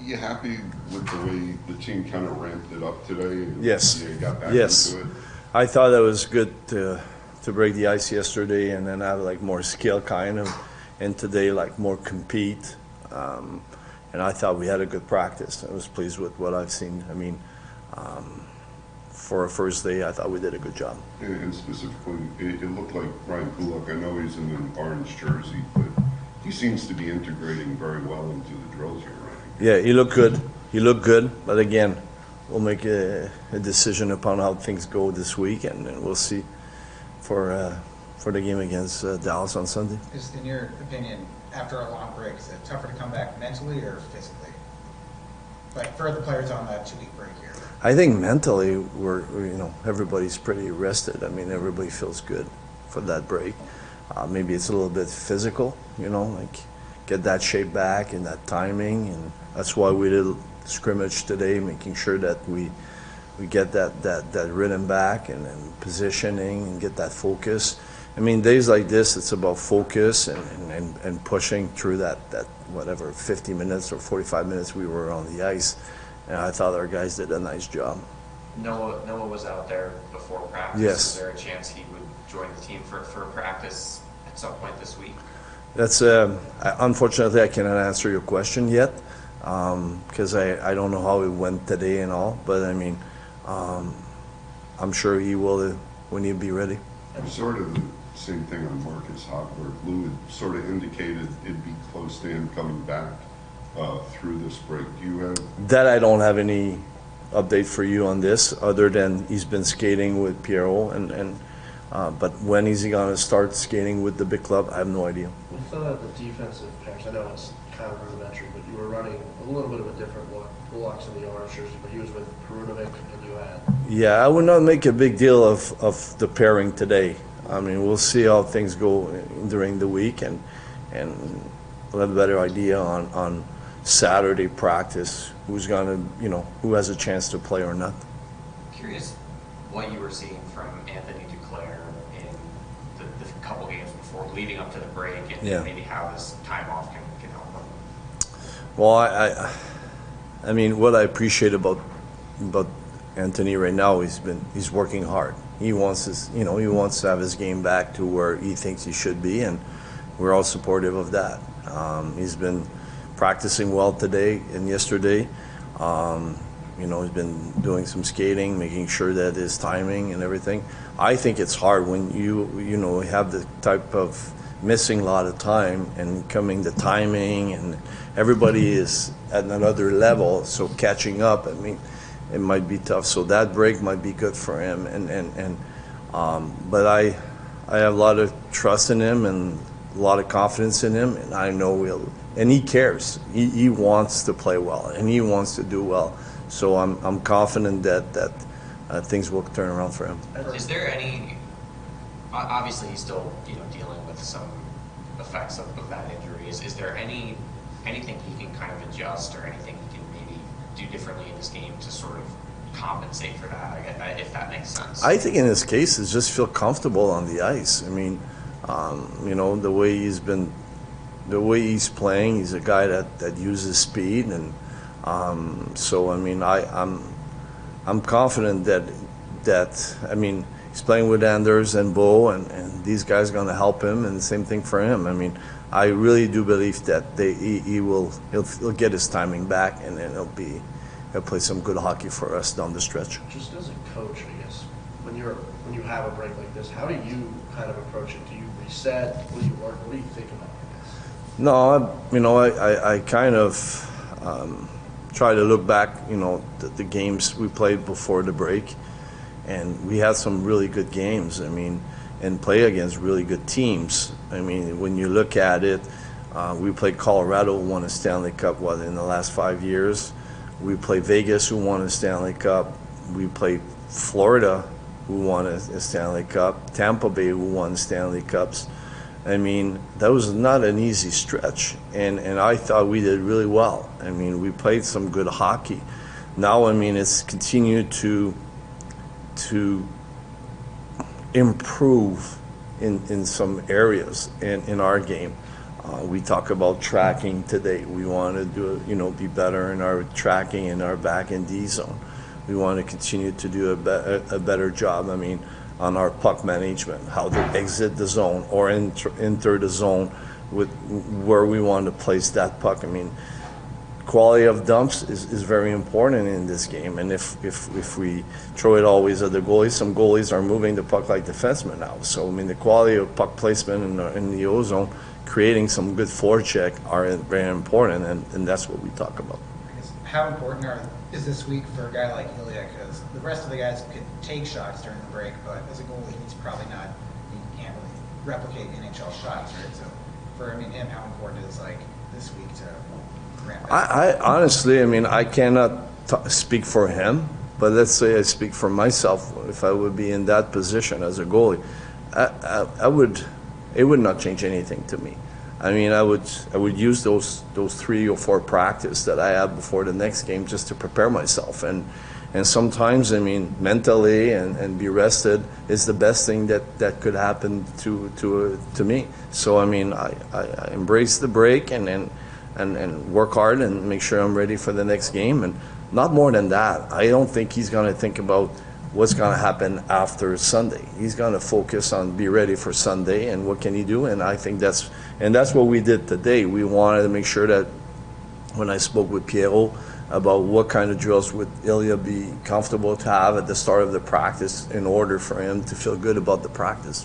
You happy with the way the team kind of ramped it up today? And Yes. You got back Yes. into it? I thought it was good to break the ice yesterday and then have like more skill kind of, and today like more compete. And I thought we had a good practice. I was pleased with what I've seen. I mean, for a first day, I thought we did a good job. And specifically, it looked like Ryan Kulak. I know he's in an orange jersey, but he seems to be integrating very well into the drills here, right? Yeah, he looked good. He looked good. But again, we'll make a decision upon how things go this week, and we'll see for the game against Dallas on Sunday. Just in your opinion, after a long break, is it tougher to come back mentally or physically? Like for the players on that 2-week break here. I think mentally we're everybody's pretty rested. I mean, everybody feels good for that break. Maybe it's a little bit physical, like get that shape back and that timing, and that's why we did scrimmage today, making sure that we get that rhythm back and positioning and get that focus. I mean, days like this, it's about focus and pushing through that whatever 50 minutes or 45 minutes we were on the ice. And I thought our guys did a nice job. Noah was out there before practice. Yes. Is there a chance he would join the team for practice at some point this week? That's unfortunately I cannot answer your question yet because I don't know how it went today and all. But I mean, I'm sure he will when he'll be ready. Sort of the same thing on Marcus Hogberg. Lou had sort of indicated it'd be close to him coming back through this break. Do you have that? I don't have any update for you on this other than he's been skating with Pierrot but when is he going to start skating with the big club? I have no idea. We thought the defensive pairs, I know it's kind of rudimentary, but you were running a little bit of a different look. Kulak's in the orange jersey, but he was with Perunovic and you had. Yeah, I would not make a big deal of the pairing today. I mean, we'll see how things go during the week, and we'll have a better idea on Saturday practice who's going to, who has a chance to play or not. Curious what you were seeing from Anthony Duclair in the couple games before, leading up to the break, and maybe how this time off can help him. Well, I mean, what I appreciate about Anthony right now, he's working hard. He wants he wants to have his game back to where he thinks he should be, and we're all supportive of that. He's been practicing well today and yesterday. He's been doing some skating, making sure that his timing and everything. I think it's hard when you have the type of missing a lot of time and coming the timing, and everybody is at another level, so catching up, I mean, it might be tough. So that break might be good for him, but I have a lot of trust in him and a lot of confidence in him, and I know and he cares. He wants to play well and he wants to do well. So I'm confident that things will turn around for him. Is there any? Obviously, he's still dealing with some effects of that injury. Is there anything he can kind of adjust, or anything he can maybe do differently in this game to sort of compensate for that, if that makes sense? I think in his case, is just feel comfortable on the ice. I mean, the way he's playing, he's a guy that uses speed, and so I mean, I'm confident that I mean, he's playing with Anders and Bo, and these guys are going to help him, and the same thing for him. I mean, I really do believe that he'll get his timing back, and then he'll play some good hockey for us down the stretch. Just as a coach, I guess, when you have a break like this, how do you kind of approach it? Do you reset? What do you work? What do you think about this? No, I kind of try to look back, the games we played before the break, and we had some really good games. I mean, and play against really good teams. I mean, when you look at it, we played Colorado, who won a Stanley Cup, in the last 5 years. We played Vegas, who won a Stanley Cup. We played Florida, who won a Stanley Cup. Tampa Bay, who won Stanley Cups. I mean, that was not an easy stretch, and I thought we did really well. I mean, we played some good hockey. Now, I mean, it's continued to improve in some areas in our game. We talk about tracking today. We want to do, be better in our tracking in our back and D zone. We want to continue to do a better job, on our puck management, how to exit the zone or enter the zone with where we want to place that puck. Quality of dumps is very important in this game, and if we throw it always at the goalie, some goalies are moving the puck like defensemen now. So the quality of puck placement in the O zone, creating some good forecheck are very important, and that's what we talk about. I guess, how important is this week for a guy like Ilya? Because the rest of the guys could take shots during the break, but as a goalie, he's probably not. He can't really replicate NHL shots, right? So for him, how important is this week to ramp up? I honestly, I cannot speak for him, but let's say I speak for myself. If I would be in that position as a goalie, it would not change anything to me. I would use those 3 or 4 practice that I have before the next game just to prepare myself, and sometimes mentally and be rested is the best thing that could happen to me. So I embrace the break and work hard and make sure I'm ready for the next game, and not more than that. I don't think he's going to think about what's going to happen after Sunday. He's going to focus on be ready for Sunday and what can he do, and I think that's what we did today. We wanted to make sure that when I spoke with Pierrot about what kind of drills would Ilya be comfortable to have at the start of the practice in order for him to feel good about the practice.